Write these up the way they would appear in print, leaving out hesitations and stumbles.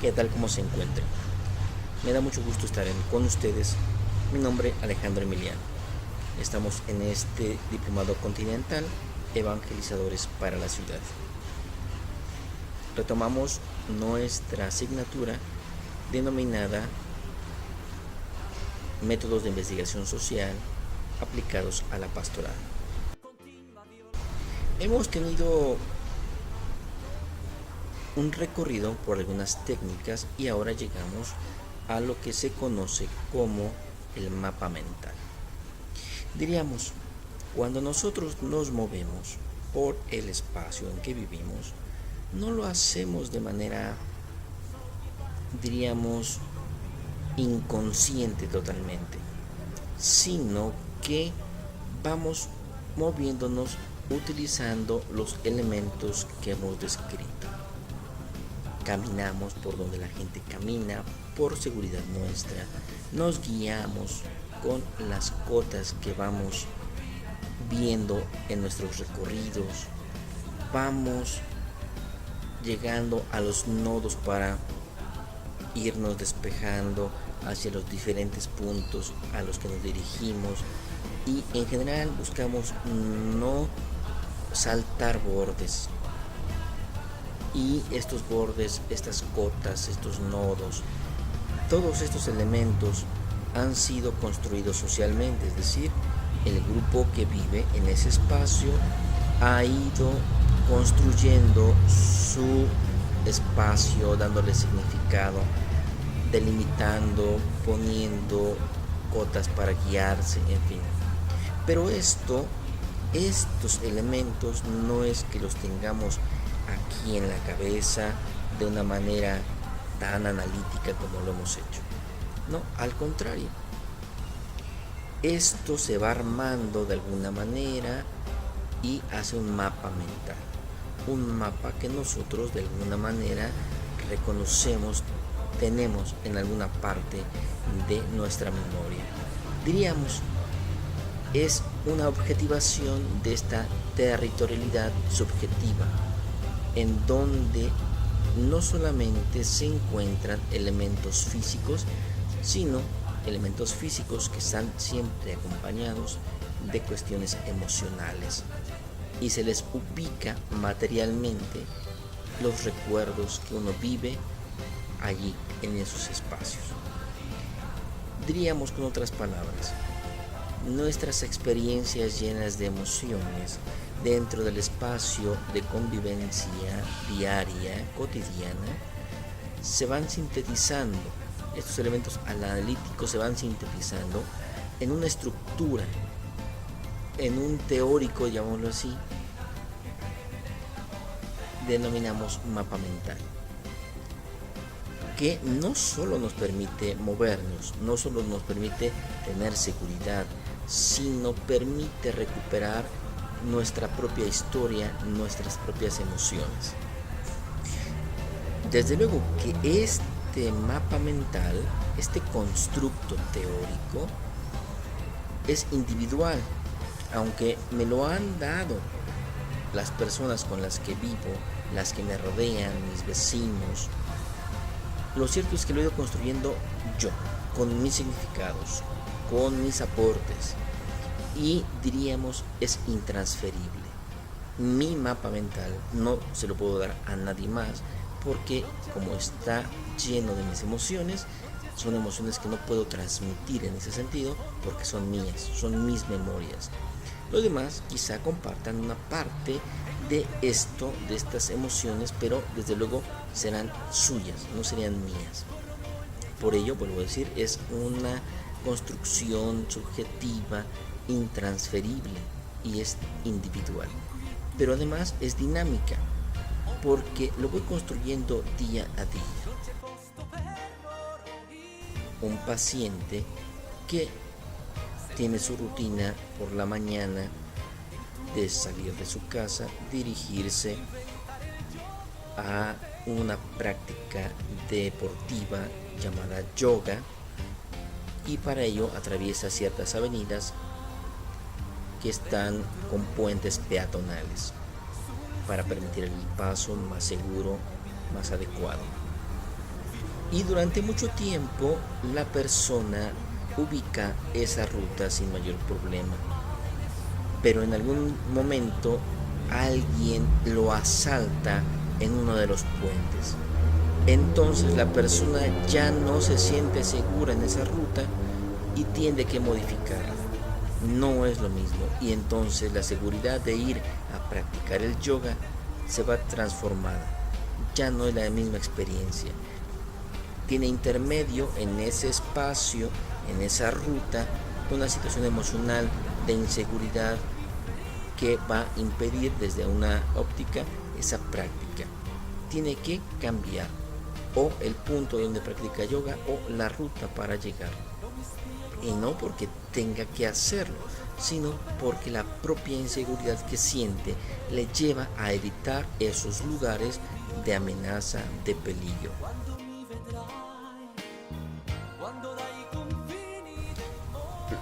¿Qué tal? ¿Cómo se encuentran? Me da mucho gusto estar con ustedes. Mi nombre es Alejandro Emiliano. Estamos en este diplomado continental Evangelizadores para la Ciudad. Retomamos nuestra asignatura denominada Métodos de Investigación Social aplicados a la pastoral. Hemos tenido un recorrido por algunas técnicas y ahora llegamos a lo que se conoce como el mapa mental. Diríamos, cuando nosotros nos movemos por el espacio en que vivimos, no lo hacemos de manera, diríamos, inconsciente totalmente, sino que vamos moviéndonos utilizando los elementos que hemos descrito. Caminamos por donde la gente camina, por seguridad nuestra, nos guiamos con las cotas que vamos viendo en nuestros recorridos, vamos llegando a los nodos para irnos despejando hacia los diferentes puntos a los que nos dirigimos y en general buscamos no saltar bordes. Y estos bordes, estas cotas, estos nodos, todos estos elementos han sido construidos socialmente, es decir, el grupo que vive en ese espacio ha ido construyendo su espacio, dándole significado, delimitando, poniendo cotas para guiarse, en fin. Pero estos elementos no es que los tengamos aquí en la cabeza de una manera tan analítica como lo hemos hecho. No, al contrario. Esto se va armando de alguna manera y hace un mapa mental. Un mapa que nosotros de alguna manera reconocemos, tenemos en alguna parte de nuestra memoria. Diríamos, es una objetivación de esta territorialidad subjetiva, en donde no solamente se encuentran elementos físicos, sino elementos físicos que están siempre acompañados de cuestiones emocionales y se les ubica materialmente los recuerdos que uno vive allí en esos espacios. Diríamos con otras palabras, nuestras experiencias llenas de emociones dentro del espacio de convivencia diaria, cotidiana, se van sintetizando, estos elementos analíticos se van sintetizando en una estructura, en un teórico, llamémoslo así, denominamos mapa mental, que no solo nos permite movernos, no solo nos permite tener seguridad, sino permite recuperar nuestra propia historia, nuestras propias emociones. Desde luego que este mapa mental, este constructo teórico, es individual, aunque me lo han dado las personas con las que vivo, las que me rodean, mis vecinos. Lo cierto es que lo he ido construyendo yo, con mis significados, con mis aportes, y diríamos es intransferible. Mi mapa mental no se lo puedo dar a nadie más porque como está lleno de mis emociones, son emociones que no puedo transmitir en ese sentido porque son mías, son mis memorias. Los demás quizá compartan una parte de esto, de estas emociones, pero desde luego serán suyas, no serían mías. Por ello, vuelvo a decir, es una construcción subjetiva, intransferible y es individual. Pero además es dinámica, porque lo voy construyendo día a día. Un paciente que tiene su rutina por la mañana de salir de su casa, dirigirse a una práctica deportiva llamada yoga y para ello atraviesa ciertas avenidas que están con puentes peatonales para permitir el paso más seguro, más adecuado. Y durante mucho tiempo la persona ubica esa ruta sin mayor problema. Pero en algún momento alguien lo asalta en uno de los puentes. Entonces la persona ya no se siente segura en esa ruta y tiende que modificarla. No es lo mismo, y entonces la seguridad de ir a practicar el yoga se va transformada. Ya no es la misma experiencia. Tiene intermedio en ese espacio, en esa ruta, una situación emocional de inseguridad que va a impedir desde una óptica esa práctica. Tiene que cambiar o el punto donde practica yoga o la ruta para llegar. Y no porque tenga que hacerlo, sino porque la propia inseguridad que siente le lleva a evitar esos lugares de amenaza, de peligro.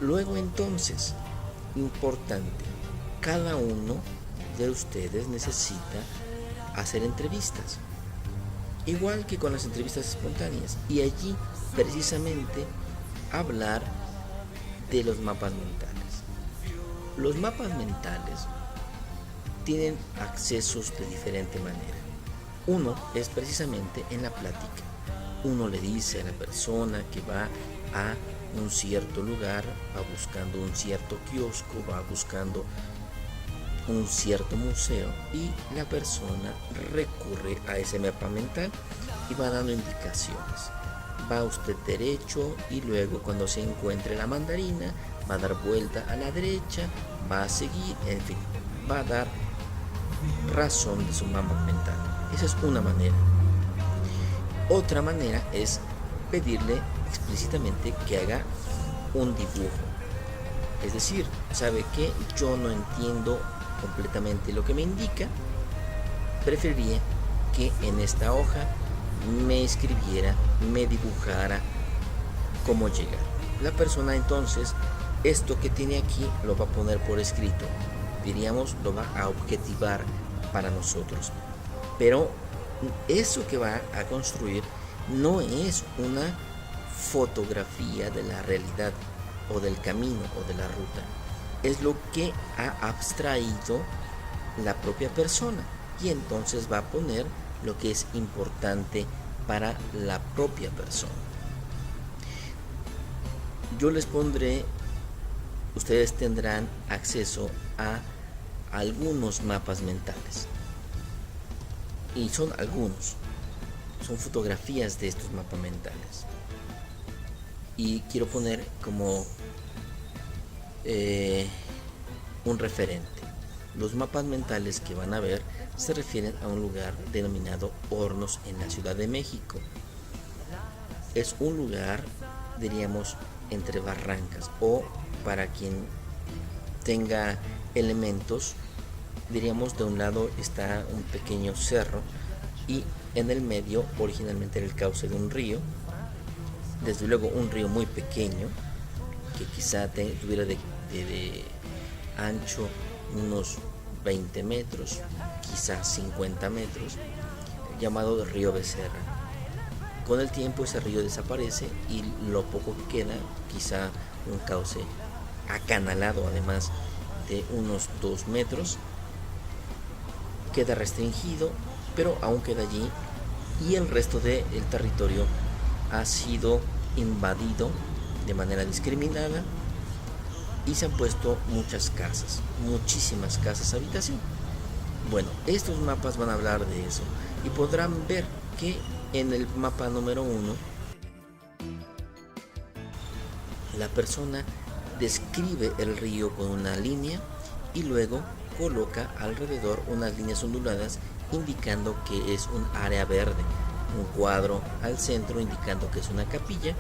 Luego entonces, importante, cada uno de ustedes necesita hacer entrevistas, igual que con las entrevistas espontáneas, y allí precisamente hablar de los mapas mentales. Los mapas mentales tienen accesos de diferente manera. Uno es precisamente en la plática. Uno le dice a la persona que va a un cierto lugar, va buscando un cierto kiosco, va buscando un cierto museo, y la persona recurre a ese mapa mental y va dando indicaciones. Va usted derecho y luego cuando se encuentre la mandarina va a dar vuelta a la derecha, va a seguir, en fin, va a dar razón de su mapa mental. Esa es una manera. Otra manera es pedirle explícitamente que haga un dibujo. Es decir, sabe que yo no entiendo completamente lo que me indica, preferiría que en esta hoja me escribiera, me dibujara cómo llegar. La persona entonces esto que tiene aquí lo va a poner por escrito, diríamos, lo va a objetivar para nosotros. Pero eso que va a construir no es una fotografía de la realidad o del camino o de la ruta, es lo que ha abstraído la propia persona, y entonces va a poner lo que es importante para la propia persona. Yo les pondré, ustedes tendrán acceso a algunos mapas mentales, y son algunos, son fotografías de estos mapas mentales, y quiero poner como un referente. Los mapas mentales que van a ver se refieren a un lugar denominado Hornos en la Ciudad de México. Es un lugar, diríamos, entre barrancas, o para quien tenga elementos, diríamos, de un lado está un pequeño cerro y en el medio originalmente era el cauce de un río, desde luego un río muy pequeño que quizá tuviera de ancho unos 20 metros, quizá 50 metros, llamado Río Becerra. Con el tiempo ese río desaparece y lo poco que queda, quizá un cauce acanalado además de unos 2 metros, queda restringido, pero aún queda allí, y el resto del territorio ha sido invadido de manera discriminada y se han puesto muchas casas, muchísimas casas habitación. Bueno, estos mapas van a hablar de eso, y podrán ver que en el mapa número 1 la persona describe el río con una línea y luego coloca alrededor unas líneas onduladas indicando que es un área verde, un cuadro al centro indicando que es una capilla,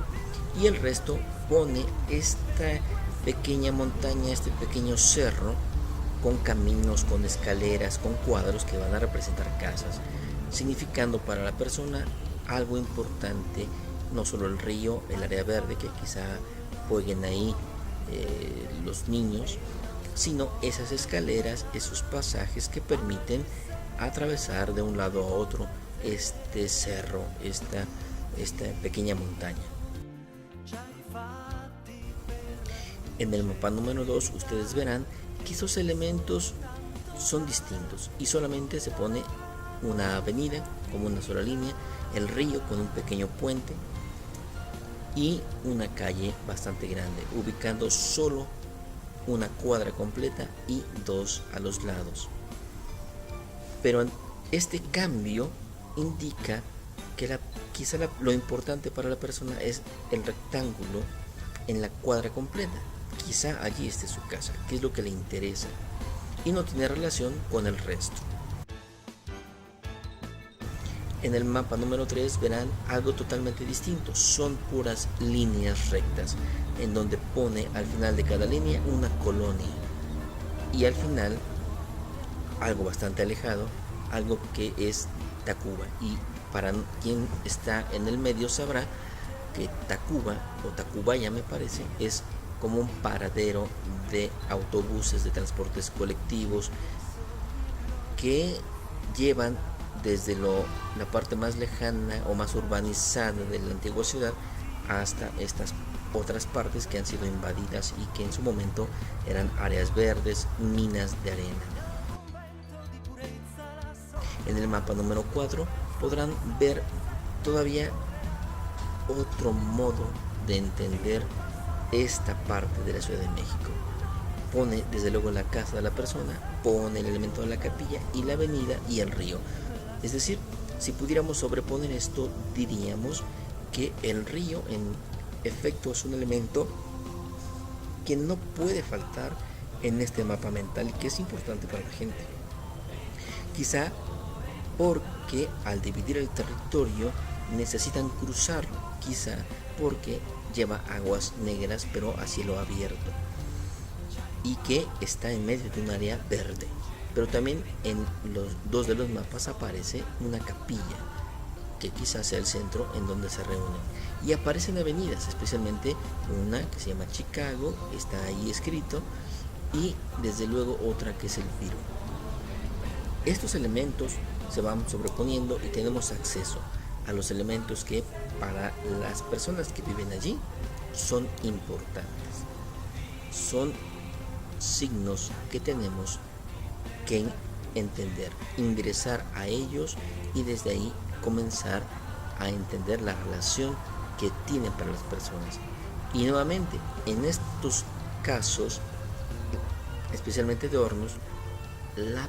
y el resto pone esta pequeña montaña, este pequeño cerro con caminos, con escaleras, con cuadros que van a representar casas, significando para la persona algo importante, no solo el río, el área verde que quizá jueguen ahí los niños, sino esas escaleras, esos pasajes que permiten atravesar de un lado a otro este cerro, esta esta pequeña montaña. En el mapa número 2 ustedes verán que esos elementos son distintos y solamente se pone una avenida como una sola línea, el río con un pequeño puente y una calle bastante grande, ubicando solo una cuadra completa y 2 a los lados. Pero este cambio indica que quizá lo importante para la persona es el rectángulo en la cuadra completa. Quizá allí esté su casa, que es lo que le interesa, y no tiene relación con el resto. En el mapa número 3 verán algo totalmente distinto, son puras líneas rectas, en donde pone al final de cada línea una colonia, y al final, algo bastante alejado, algo que es Tacuba, y para quien está en el medio sabrá que Tacuba, o Tacubaya me parece, es como un paradero de autobuses, de transportes colectivos que llevan desde la parte más lejana o más urbanizada de la antigua ciudad hasta estas otras partes que han sido invadidas y que en su momento eran áreas verdes, minas de arena. En el mapa número 4 podrán ver todavía otro modo de entender esta parte de la Ciudad de México. Pone desde luego la casa de la persona, pone el elemento de la capilla y la avenida y el río. Es decir, si pudiéramos sobreponer esto, diríamos que el río en efecto es un elemento que no puede faltar en este mapa mental y que es importante para la gente. Quizá porque al dividir el territorio necesitan cruzarlo, quizá porque lleva aguas negras pero a cielo abierto y que está en medio de un área verde. Pero también en los dos de los mapas aparece una capilla que quizás sea el centro en donde se reúnen, y aparecen avenidas, especialmente una que se llama Chicago, está ahí escrito, y desde luego otra que es el Piro. Estos elementos se van sobreponiendo y tenemos acceso a los elementos que para las personas que viven allí son importantes, son signos que tenemos que entender, ingresar a ellos y desde ahí comenzar a entender la relación que tienen para las personas. Y nuevamente, en estos casos, especialmente de hornos, las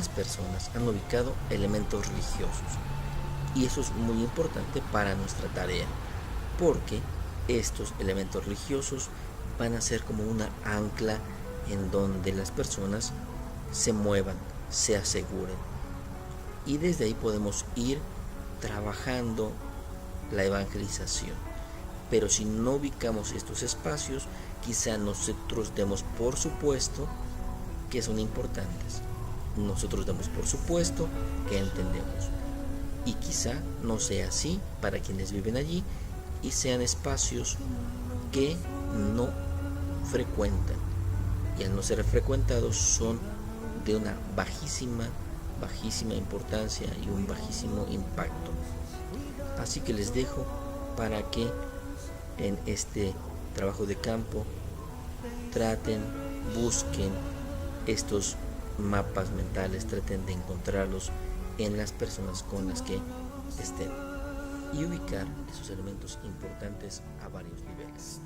personas han ubicado elementos religiosos, y eso es muy importante para nuestra tarea, porque estos elementos religiosos van a ser como una ancla en donde las personas se muevan, se aseguren, y desde ahí podemos ir trabajando la evangelización. Pero si no ubicamos estos espacios, quizá nosotros demos por supuesto que son importantes, nosotros damos por supuesto que entendemos, y quizá no sea así para quienes viven allí y sean espacios que no frecuentan, y al no ser frecuentados son de una bajísima importancia y un bajísimo impacto. Así que les dejo para que en este trabajo de campo traten, busquen estos mapas mentales, traten de encontrarlos en las personas con las que estén y ubicar esos elementos importantes a varios niveles.